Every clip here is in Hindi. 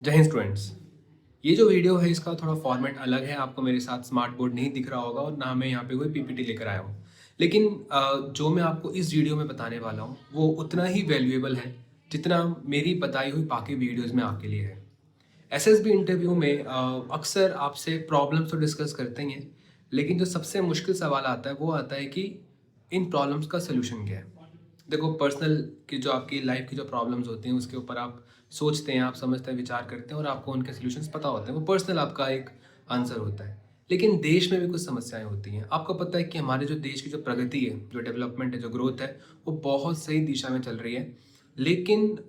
जय हिंद स्टूडेंट्स। ये जो वीडियो है इसका थोड़ा फॉर्मेट अलग है। आपको मेरे साथ स्मार्ट बोर्ड नहीं दिख रहा होगा और ना मैं यहाँ पे कोई पीपीटी लेकर आया हूँ। लेकिन जो मैं आपको इस वीडियो में बताने वाला हूँ वो उतना ही वैल्यूएबल है जितना मेरी बताई हुई बाकी वीडियोज़ में आपके लिए है। एसएसबी इंटरव्यू में अक्सर आपसे प्रॉब्लम्स तो डिस्कस करते ही हैं, लेकिन जो सबसे मुश्किल सवाल आता है वो आता है कि इन प्रॉब्लम्स का सलूशन क्या है। देखो, पर्सनल की जो आपकी लाइफ की जो प्रॉब्लम्स होती हैं उसके ऊपर आप सोचते हैं, आप समझते हैं, विचार करते हैं और आपको उनके सॉल्यूशंस पता होते हैं, वो पर्सनल आपका एक आंसर होता है। लेकिन देश में भी कुछ समस्याएं होती हैं। आपको पता है कि हमारे जो देश की जो प्रगति है, जो डेवलपमेंट है, जो ग्रोथ है, वो बहुत सही दिशा में चल रही है। लेकिन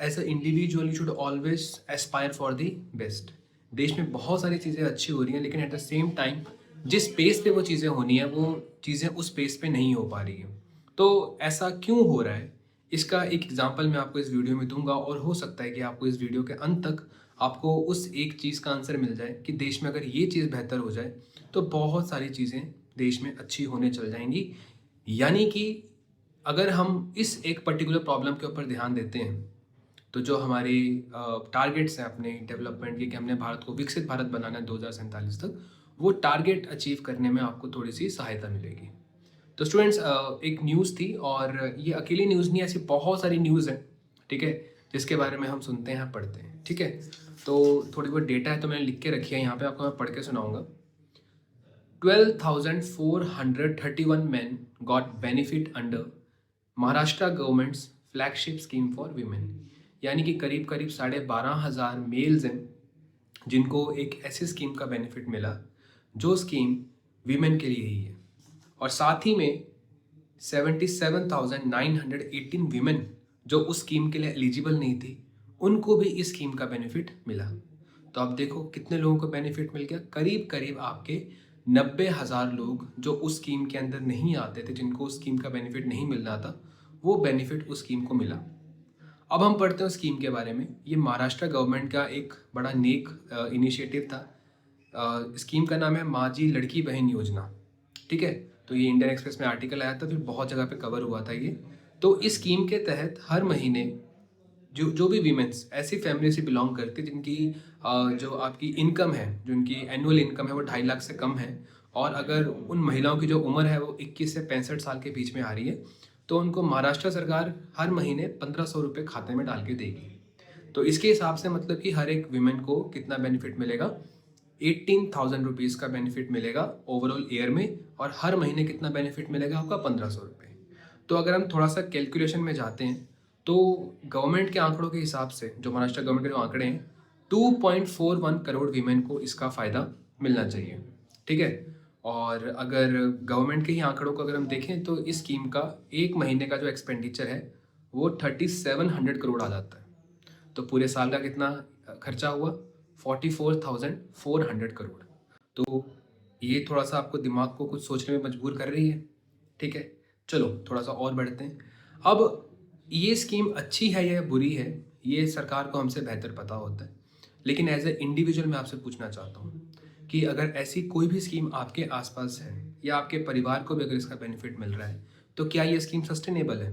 as a individual you should always aspire for the best. देश में बहुत सारी चीज़ें अच्छी हो रही हैं, लेकिन एट द सेम टाइम जिस पेस पे वो चीज़ें होनी है वो चीज़ें उस पेस पे नहीं हो पा रही हैं। तो ऐसा क्यों हो रहा है, इसका एक एग्जांपल मैं आपको इस वीडियो में दूंगा और हो सकता है कि आपको इस वीडियो के अंत तक आपको उस एक चीज़ का आंसर मिल जाए कि देश में अगर ये चीज़ बेहतर हो जाए तो बहुत सारी चीज़ें देश में अच्छी होने चल जाएंगी। यानी कि अगर हम इस एक पर्टिकुलर प्रॉब्लम के ऊपर ध्यान देते हैं तो जो हमारी टारगेट्स हैं अपने डेवलपमेंट के कि हमने भारत को विकसित भारत बनाना है 2047 तक, वो टारगेट अचीव करने में आपको थोड़ी सी सहायता मिलेगी। तो स्टूडेंट्स, एक न्यूज़ थी और ये अकेली न्यूज़ नहीं, ऐसी बहुत सारी न्यूज़ हैं, ठीक है, जिसके बारे में हम सुनते हैं, पढ़ते हैं, ठीक है। तो थोड़ी बहुत डेटा है तो मैंने लिख के रखी है यहाँ पे, आपको मैं पढ़ के सुनाऊंगा। 12,431 men got benefit under Maharashtra governments flagship scheme for women. यानी कि करीब करीब 12,500 मेल्स हैं जिनको एक ऐसी स्कीम का बेनिफिट मिला जो स्कीम वीमेन के लिए ही है। और साथ ही में 77,918 वीमेन जो उस स्कीम के लिए एलिजिबल नहीं थी, उनको भी इस स्कीम का बेनिफिट मिला। तो आप देखो कितने लोगों को बेनिफिट मिल गया। करीब करीब आपके 90,000 लोग जो उस स्कीम के अंदर नहीं आते थे, जिनको उस स्कीम का बेनिफिट नहीं मिल रहा था, वो बेनिफिट उस स्कीम को मिला। अब हम पढ़ते हैं स्कीम के बारे में। ये महाराष्ट्र गवर्नमेंट का एक बड़ा नेक इनिशिएटिव था। स्कीम का नाम है माँ जी लड़की बहन योजना, ठीक है। तो ये इंडियन एक्सप्रेस में आर्टिकल आया था, फिर बहुत जगह पे कवर हुआ था ये। तो इस स्कीम के तहत हर महीने जो जो भी वीमेंस ऐसी फैमिली से बिलोंग करती है जिनकी जो आपकी इनकम है, जो उनकी एनुअल इनकम है वो 2.5 लाख से कम है, और अगर उन महिलाओं की जो उम्र है वो 21 से 65 साल के बीच में आ रही है, तो उनको महाराष्ट्र सरकार हर महीने 1,500 रुपये खाते में डाल के देगी। तो इसके हिसाब से मतलब कि हर एक वीमेन को कितना बेनिफिट मिलेगा, 18,000 रुपीज़ का बेनिफिट मिलेगा ओवरऑल ईयर में, और हर महीने कितना बेनिफिट मिलेगा आपका, 1,500 रुपये। तो अगर हम थोड़ा सा कैलकुलेशन में जाते हैं तो गवर्नमेंट के आंकड़ों के हिसाब से, जो महाराष्ट्र गवर्नमेंट के जो आंकड़े हैं, 2.41 करोड़ वीमेन को इसका फ़ायदा मिलना चाहिए, ठीक है। और अगर गवर्नमेंट के ही आंकड़ों को अगर हम देखें तो इस स्कीम का एक महीने का जो एक्सपेंडिचर है वो 3,700 करोड़ आ जाता है। तो पूरे साल का कितना खर्चा हुआ, 44,400 करोड़। तो ये थोड़ा सा आपको दिमाग को कुछ सोचने में मजबूर कर रही है, ठीक है। चलो थोड़ा सा और बढ़ते हैं। अब ये स्कीम अच्छी है या बुरी है, ये सरकार को हमसे बेहतर पता होता है। लेकिन एज ए इंडिविजुअल मैं आपसे पूछना चाहता हूँ कि अगर ऐसी कोई भी स्कीम आपके आसपास है या आपके परिवार को भी अगर इसका बेनिफिट मिल रहा है, तो क्या ये स्कीम सस्टेनेबल है।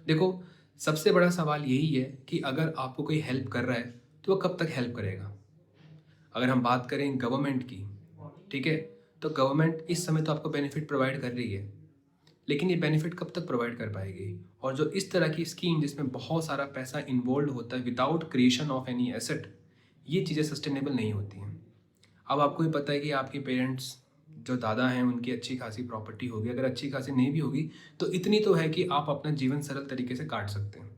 देखो, सबसे बड़ा सवाल यही है कि अगर आपको कोई हेल्प कर रहा है तो वो कब तक हेल्प करेगा। अगर हम बात करें गवर्नमेंट की, ठीक है, तो गवर्नमेंट इस समय तो आपको बेनिफिट प्रोवाइड कर रही है, लेकिन ये बेनिफिट कब तक प्रोवाइड कर पाएगी। और जो इस तरह की स्कीम जिसमें बहुत सारा पैसा इन्वॉल्व होता है without creation of any asset, ये चीज़ें सस्टेनेबल नहीं होती हैं। अब आपको भी पता है कि आपके पेरेंट्स जो दादा हैं उनकी अच्छी खासी प्रॉपर्टी होगी, अगर अच्छी खासी नहीं भी होगी तो इतनी तो है कि आप अपना जीवन सरल तरीके से काट सकते हैं।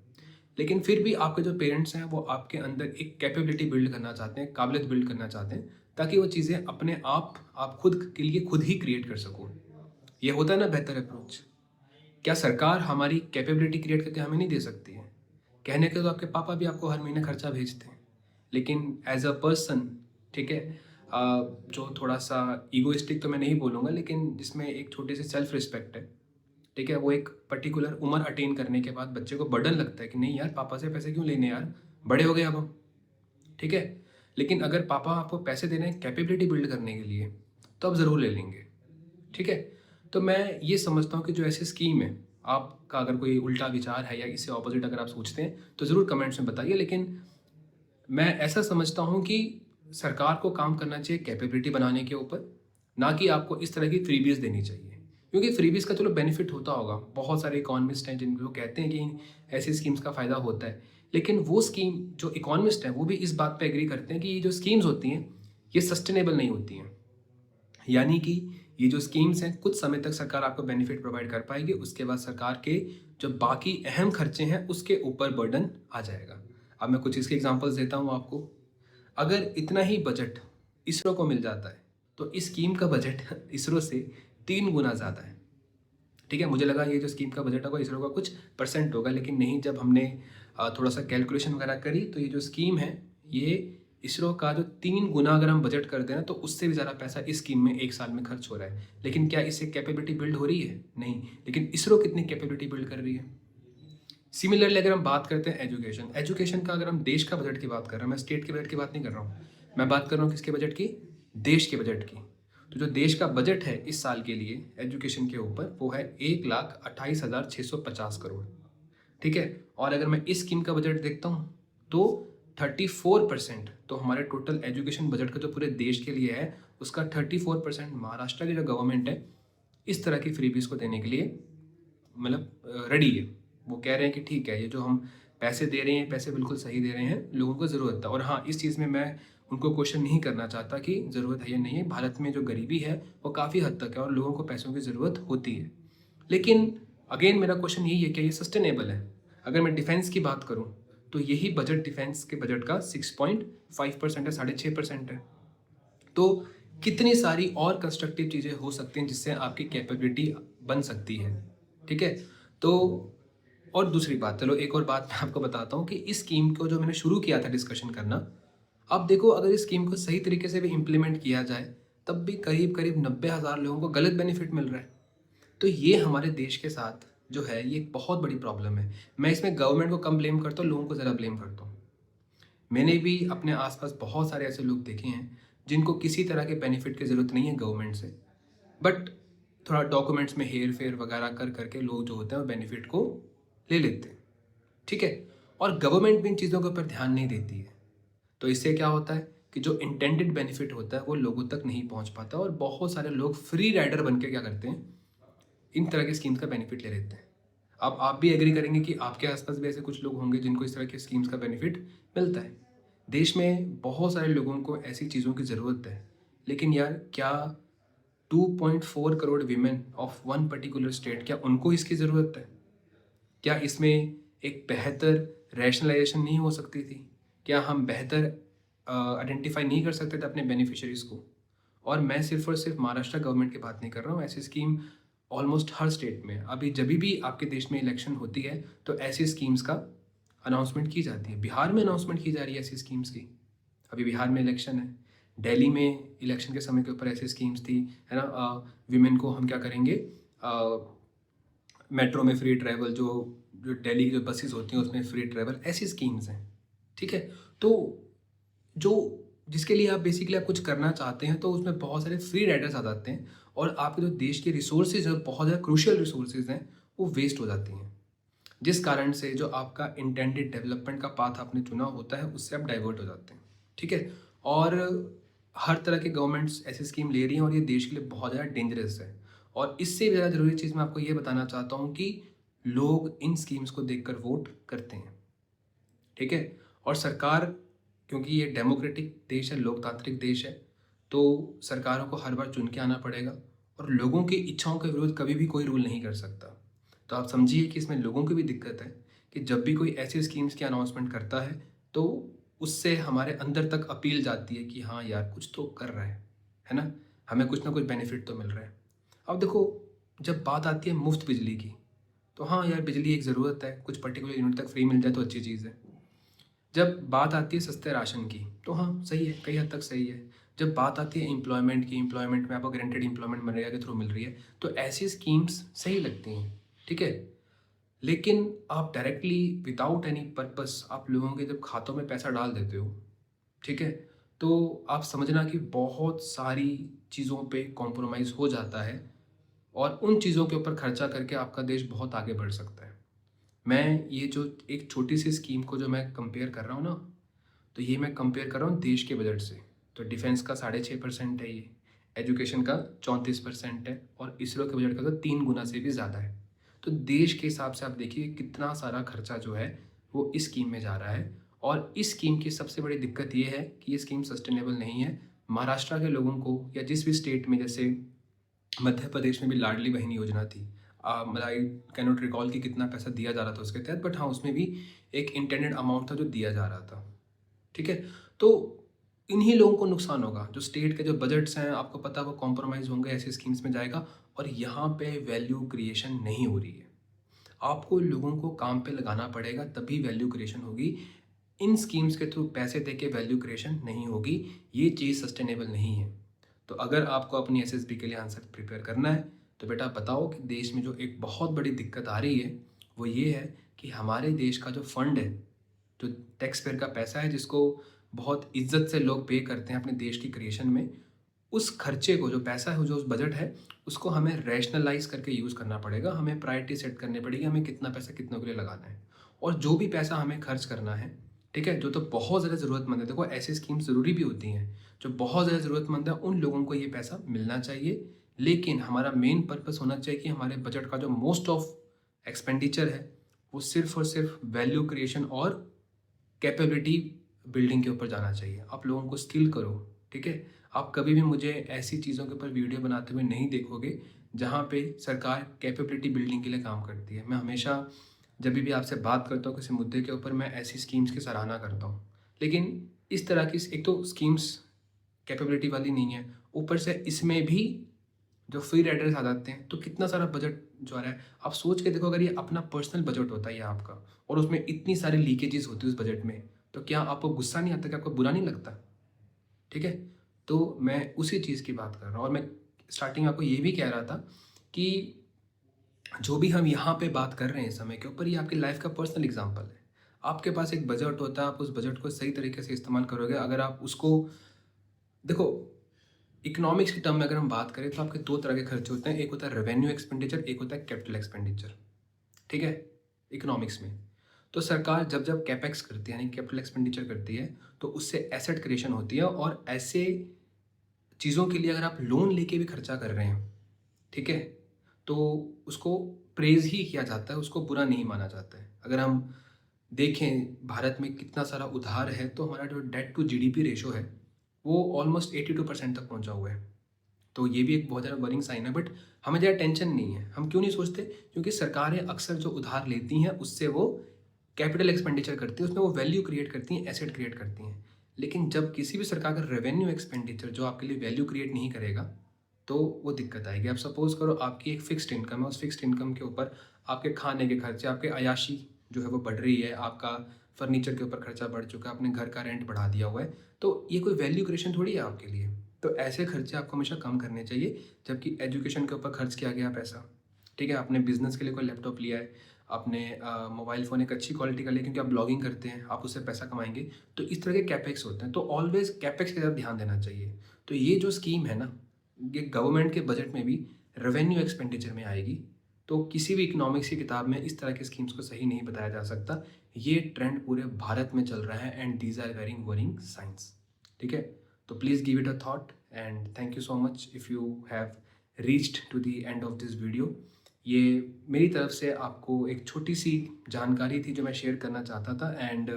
लेकिन फिर भी आपके जो पेरेंट्स हैं वो आपके अंदर एक कैपेबिलिटी बिल्ड करना चाहते हैं, काबिलियत बिल्ड करना चाहते हैं, ताकि वो चीज़ें अपने आप खुद के लिए खुद ही क्रिएट कर सको। ये होता है ना बेहतर अप्रोच। क्या सरकार हमारी कैपेबिलिटी क्रिएट करके हमें नहीं दे सकती है। कहने के तो आपके पापा भी आपको हर महीने खर्चा भेजते हैं, लेकिन एज अ पर्सन, ठीक है, जो थोड़ा सा ईगोइस्टिक तो मैं नहीं बोलूँगा, लेकिन जिसमें एक छोटी सी सेल्फ रिस्पेक्ट है, ठीक है, वो एक पर्टिकुलर उम्र अटेन करने के बाद बच्चे को बर्डन लगता है कि नहीं यार, पापा से पैसे क्यों लेने यार, बड़े हो गए अब हम, ठीक है। लेकिन अगर पापा आपको पैसे दे रहे हैं कैपेबिलिटी बिल्ड करने के लिए, तो आप ज़रूर ले लेंगे, ठीक है। तो मैं ये समझता हूँ कि जो ऐसी स्कीम है, आपका अगर कोई उल्टा विचार है या इससे ऑपोजिट अगर आप सोचते हैं तो ज़रूर कमेंट्स में बताइए। लेकिन मैं ऐसा समझता हूँ कि सरकार को काम करना चाहिए कैपेबिलिटी बनाने के ऊपर, ना कि आपको इस तरह की फ्रीबीज देनी चाहिए। क्योंकि फ्रीबीज का चलो बेनिफिट होता होगा, बहुत सारे इकोनॉमिस्ट हैं जिनको कहते हैं कि ऐसी स्कीम्स का फ़ायदा होता है, लेकिन वो स्कीम जो इकोनॉमिस्ट हैं वो भी इस बात पे एग्री करते हैं कि ये जो स्कीम्स होती हैं ये सस्टेनेबल नहीं होती हैं। यानी कि ये जो स्कीम्स हैं कुछ समय तक सरकार आपको बेनिफिट प्रोवाइड कर पाएगी, उसके बाद सरकार के जो बाकी अहम खर्चे हैं उसके ऊपर बर्डन आ जाएगा। अब मैं कुछ इसके एग्जांपल्स देता हूँ आपको। अगर इतना ही बजट इसरो को मिल जाता है तो इस स्कीम का बजट इसरो से 3 गुना ज़्यादा है। ठीक है, मुझे लगा ये जो स्कीम का बजट होगा इसरो का कुछ परसेंट होगा, लेकिन नहीं, जब हमने थोड़ा सा कैलकुलेशन वगैरह करी तो ये जो स्कीम है ये इसरो का जो 3 गुना अगर हम बजट कर दें ना तो उससे भी ज़्यादा पैसा इस स्कीम में एक साल में खर्च हो रहा है। लेकिन क्या इससे कैपेबिलिटी बिल्ड हो रही है? नहीं। लेकिन इसरो कितनी कैपेबिलिटी बिल्ड कर रही है? सिमिलरली अगर हम बात करते हैं एजुकेशन, एजुकेशन का अगर हम देश का बजट की बात कर रहे हैं, मैं स्टेट के बजट की बात नहीं कर रहा हूँ, मैं बात कर रहा हूँ किसके बजट की? देश के बजट की। तो जो देश का बजट है इस साल के लिए एजुकेशन के ऊपर वो है 1,28,650 करोड़। ठीक है, और अगर मैं इस स्कीम का बजट देखता हूँ तो 34%, तो हमारे टोटल एजुकेशन बजट का जो पूरे देश के लिए है उसका 34% महाराष्ट्र की जो गवर्नमेंट है इस तरह की फ्रीबीज को देने के लिए मतलब रेडी है। वो कह रहे हैं कि ठीक है, ये जो हम पैसे दे रहे हैं पैसे बिल्कुल सही दे रहे हैं, लोगों को ज़रूरत है। और हाँ, इस चीज़ में मैं उनको क्वेश्चन नहीं करना चाहता कि ज़रूरत है या नहीं है। भारत में जो गरीबी है वो काफ़ी हद तक है और लोगों को पैसों की ज़रूरत होती है। लेकिन अगेन मेरा क्वेश्चन यही है कि ये सस्टेनेबल है? अगर मैं डिफेंस की बात करूँ तो यही बजट डिफेंस के बजट का 6.5% है, 6.5% है। तो कितनी सारी और कंस्ट्रक्टिव चीज़ें हो सकती हैं जिससे आपकी कैपेबिलिटी बन सकती है। ठीक है, तो और दूसरी बात, चलो एक और बात मैं आपको बताता हूँ कि इस स्कीम को जो मैंने शुरू किया था डिस्कशन करना, अब देखो अगर इस स्कीम को सही तरीके से भी इम्प्लीमेंट किया जाए तब भी करीब करीब 90,000 लोगों को गलत बेनिफिट मिल रहा है। तो ये हमारे देश के साथ जो है ये एक बहुत बड़ी प्रॉब्लम है। मैं इसमें गवर्नमेंट को कम ब्लेम करता हूँ, लोगों को ज़्यादा ब्लेम करता हूँ। मैंने भी अपने आसपास बहुत सारे ऐसे लोग देखे हैं जिनको किसी तरह के बेनिफिट की ज़रूरत नहीं है गवर्नमेंट से, बट थोड़ा डॉक्यूमेंट्स में हेर फेर वगैरह कर करके लोग जो होते हैं वो बेनिफिट को ले लेते हैं। ठीक है, और गवर्नमेंट भी इन चीज़ों के ऊपर ध्यान नहीं देती है। तो इससे क्या होता है कि जो इंटेंडेड बेनिफिट होता है वो लोगों तक नहीं पहुंच पाता और बहुत सारे लोग फ्री राइडर बन के क्या करते हैं, इन तरह की स्कीम्स का बेनिफिट ले लेते हैं। अब आप भी एग्री करेंगे कि आपके आसपास भी ऐसे कुछ लोग होंगे जिनको इस तरह की स्कीम्स का बेनिफिट मिलता है। देश में बहुत सारे लोगों को ऐसी चीज़ों की ज़रूरत है, लेकिन यार क्या 2.4 crore women of one particular state, क्या उनको इसकी ज़रूरत है? क्या इसमें एक बेहतर रैशनलाइजेशन नहीं हो सकती थी? क्या हम बेहतर आइडेंटिफाई नहीं कर सकते थे अपने बेनिफिशरीज़ को? और मैं सिर्फ और सिर्फ महाराष्ट्र गवर्नमेंट की बात नहीं कर रहा हूँ, ऐसी स्कीम ऑलमोस्ट हर स्टेट में अभी जब भी आपके देश में इलेक्शन होती है तो ऐसी स्कीम्स का अनाउंसमेंट की जाती है। बिहार में अनाउंसमेंट की जा रही है ऐसी स्कीम्स की। अभी बिहार में इलेक्शन है, दिल्ली में इलेक्शन के समय के ऊपर ऐसी स्कीम्स थी, है ना, विमेन को हम क्या करेंगे, मेट्रो में फ्री ट्रैवल, जो जो दिल्ली की जो बसेस होती हैं उसमें फ्री ट्रैवल, ऐसी स्कीम्स हैं। ठीक है, तो जो जिसके लिए आप बेसिकली आप कुछ करना चाहते हैं तो उसमें बहुत सारे फ्री राइडर्स आ जाते हैं और आपके जो देश के रिसोर्सेज हैं, बहुत ज़्यादा क्रूशियल रिसोर्सेज हैं, वो वेस्ट हो जाती हैं, जिस कारण से जो आपका इंटेंडेड डेवलपमेंट का पाथ आपने चुना होता है उससे आप डाइवर्ट हो जाते हैं। ठीक है, और हर तरह के गवर्नमेंट्स ऐसी स्कीम ले रही हैं और ये देश के लिए बहुत ज़्यादा डेंजरस है। और इससे भी ज़्यादा ज़रूरी चीज़ मैं आपको ये बताना चाहता हूँ कि लोग इन स्कीम्स को देखकर वोट करते हैं। ठीक है, और सरकार, क्योंकि ये डेमोक्रेटिक देश है, लोकतांत्रिक देश है, तो सरकारों को हर बार चुन के आना पड़ेगा और लोगों की इच्छाओं के विरुद्ध कभी भी कोई रूल नहीं कर सकता। तो आप समझिए कि इसमें लोगों की भी दिक्कत है कि जब भी कोई ऐसी स्कीम्स की अनाउंसमेंट करता है तो उससे हमारे अंदर तक अपील जाती है कि हाँ यार कुछ तो कर रहा है ना, हमें कुछ ना कुछ बेनिफिट तो मिल रहा है। अब देखो, जब बात आती है मुफ्त बिजली की, तो हाँ यार बिजली एक ज़रूरत है, कुछ पर्टिकुलर यूनिट तक फ्री मिल जाए तो अच्छी चीज़ है। जब बात आती है सस्ते राशन की तो हाँ सही है, कई हद तक सही है। जब बात आती है एम्प्लॉयमेंट की, एम्प्लॉयमेंट में आपको गारंटेड एम्प्लॉयमेंट मनरेगा के थ्रू मिल रही है, तो ऐसी स्कीम्स सही लगती हैं। ठीक है, लेकिन आप डायरेक्टली विदाउट एनी पर्पस आप लोगों के जब खातों में पैसा डाल देते हो, ठीक है, तो आप समझना कि बहुत सारी चीज़ों पे कॉम्प्रोमाइज़ हो जाता है और उन चीज़ों के ऊपर खर्चा करके आपका देश बहुत आगे बढ़ सकता है। मैं ये जो एक छोटी सी स्कीम को जो मैं कंपेयर कर रहा हूँ ना, तो ये मैं कंपेयर कर रहा हूँ देश के बजट से। तो डिफेंस का 6.5% है ये, एजुकेशन का 34% है और इसरो के बजट का तो 3 गुना से भी ज़्यादा है। तो देश के हिसाब से आप देखिए कितना सारा खर्चा जो है वो इस स्कीम में जा रहा है। और इस स्कीम की सबसे बड़ी दिक्कत ये है कि ये स्कीम सस्टेनेबल नहीं है। महाराष्ट्र के लोगों को या जिस भी स्टेट में, जैसे मध्य प्रदेश में भी लाडली बहन योजना थी, मतलब आई कैन नॉट रिकॉल कि कितना पैसा दिया जा रहा था उसके तहत, बट हाँ उसमें भी एक इंटेंडेड अमाउंट था जो दिया जा रहा था। ठीक है, तो इन्हीं लोगों को नुकसान होगा। जो स्टेट के जो बजट्स हैं आपको पता है वो कॉम्प्रोमाइज़ होंगे, ऐसी स्कीम्स में जाएगा और यहाँ पे वैल्यू क्रिएशन नहीं हो रही है। आपको लोगों को काम पे लगाना पड़ेगा तभी वैल्यू क्रिएशन होगी। इन स्कीम्स के थ्रू पैसे दे के वैल्यू क्रिएशन नहीं होगी, ये चीज़ सस्टेनेबल नहीं है। तो अगर आपको अपनी एसएसबी के लिए आंसर प्रिपेयर करना है तो बेटा बताओ कि देश में जो एक बहुत बड़ी दिक्कत आ रही है वो ये है कि हमारे देश का जो फंड है, जो टैक्स पेयर का पैसा है, जिसको बहुत इज्जत से लोग पे करते हैं अपने देश की क्रिएशन में, उस खर्चे को, जो पैसा है, जो उस बजट है, उसको हमें रैशनलाइज करके यूज़ करना पड़ेगा। हमें प्रायोरिटी सेट करनी पड़ेगी, हमें कितना पैसा कितनों के लिए लगाना है। और जो भी पैसा हमें खर्च करना है, ठीक है, जो तो बहुत ज़्यादा ज़रूरतमंद है, देखो ऐसी स्कीम ज़रूरी भी होती हैं, जो बहुत ज़्यादा ज़रूरतमंद है उन लोगों को ये पैसा मिलना चाहिए। लेकिन हमारा मेन पर्पस होना चाहिए कि हमारे बजट का जो मोस्ट ऑफ एक्सपेंडिचर है वो सिर्फ और सिर्फ वैल्यू क्रिएशन और कैपेबिलिटी बिल्डिंग के ऊपर जाना चाहिए। आप लोगों को स्किल करो, ठीक है। आप कभी भी मुझे ऐसी चीज़ों के ऊपर वीडियो बनाते हुए नहीं देखोगे जहाँ पे सरकार कैपेबिलिटी बिल्डिंग के लिए काम करती है। मैं हमेशा जब भी आपसे बात करता हूँ किसी मुद्दे के ऊपर, मैं ऐसी स्कीम्स की सराहना करता हूँ। लेकिन इस तरह की एक तो स्कीम्स कैपेबिलिटी वाली नहीं है, ऊपर से इसमें भी जो फ्री राइडर्स आ जाते हैं, तो कितना सारा बजट जो आ रहा है। आप सोच के देखो, अगर ये अपना पर्सनल बजट होता है ये आपका, और उसमें इतनी सारी लीकेजेस होती है उस बजट में, तो क्या आपको गुस्सा नहीं आता, क्या आपको बुरा नहीं लगता? ठीक है, तो मैं उसी चीज़ की बात कर रहा हूँ। और मैं स्टार्टिंग में आपको ये भी कह रहा था कि जो भी हम यहाँ पे बात कर रहे हैं समय के ऊपर, ये आपकी लाइफ का पर्सनल एग्जांपल है। आपके पास एक बजट होता है, आप उस बजट को सही तरीके से इस्तेमाल करोगे। अगर आप उसको देखो, इकोनॉमिक्स की टर्म में अगर हम बात करें तो आपके दो तरह के खर्चे होते हैं, एक होता है रेवेन्यू एक्सपेंडिचर, एक होता है कैपिटल एक्सपेंडिचर। ठीक है, इकोनॉमिक्स में तो सरकार जब जब कैपेक्स करती है यानी कैपिटल एक्सपेंडिचर करती है, तो उससे एसेट क्रिएशन होती है। और ऐसे चीज़ों के लिए अगर आप लोन लेके भी खर्चा कर रहे हैं, ठीक है, तो उसको प्रेज़ ही किया जाता है, उसको बुरा नहीं माना जाता है। अगर हम देखें भारत में कितना सारा उधार है, तो हमारा जो डेट टू जीडीपी रेशो है वो ऑलमोस्ट 82% तक पहुंचा हुआ है। तो ये भी एक बहुत ज़्यादा वरिंग साइन है, बट हमें ज़्यादा टेंशन नहीं है। हम क्यों नहीं सोचते? क्योंकि सरकारें अक्सर जो उधार लेती हैं उससे वो कैपिटल एक्सपेंडिचर करती है, उसमें वो वैल्यू क्रिएट करती हैं, एसेट क्रिएट करती हैं। लेकिन जब किसी भी सरकार का रेवेन्यू एक्सपेंडिचर जो आपके लिए वैल्यू क्रिएट नहीं करेगा, तो वो दिक्कत आएगी। आप सपोज करो आपकी एक फिक्स्ड इनकम है, उस फिक्स्ड इनकम के ऊपर आपके खाने के खर्चे, आपके अयाशी जो है वो बढ़ रही है, आपका फर्नीचर के ऊपर खर्चा बढ़ चुका है, आपने घर का रेंट बढ़ा दिया हुआ है, तो ये कोई वैल्यू क्रिएशन थोड़ी है आपके लिए। तो ऐसे खर्चे आपको हमेशा कम करने चाहिए। जबकि एजुकेशन के ऊपर खर्च किया गया पैसा, ठीक है, आपने बिजनेस के लिए कोई लैपटॉप लिया है, आपने मोबाइल फ़ोन एक अच्छी क्वालिटी का लिया क्योंकि आप ब्लॉगिंग करते हैं, आप उससे पैसा कमाएंगे, तो इस तरह के कैपेक्स होते हैं। तो ऑलवेज कैपेक्स की तरफ ध्यान देना चाहिए। तो ये जो स्कीम है ना, ये गवर्नमेंट के बजट में भी रेवेन्यू एक्सपेंडिचर में आएगी। तो किसी भी इकोनॉमिक्स की किताब में इस तरह के स्कीम्स को सही नहीं बताया जा सकता। ये ट्रेंड पूरे भारत में चल रहा है and these are very worrying signs. ठीक है, तो please give it a thought and thank you so much if you have reached to the end of this video. ये मेरी तरफ से आपको एक छोटी सी जानकारी थी जो मैं शेयर करना चाहता था। And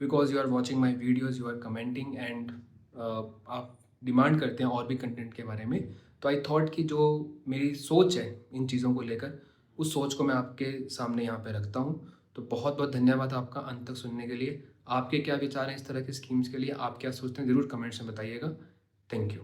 because you are watching my videos, you are commenting and आप डिमांड करते हैं और भी कंटेंट के बारे में, तो आई थॉट कि जो मेरी सोच है इन चीज़ों को लेकर, उस सोच को मैं आपके सामने यहाँ पे रखता हूँ। तो बहुत बहुत धन्यवाद आपका अंत तक सुनने के लिए। आपके क्या विचार हैं इस तरह की स्कीम्स के लिए, आप क्या सोचते हैं, ज़रूर कमेंट्स में बताइएगा। Thank you.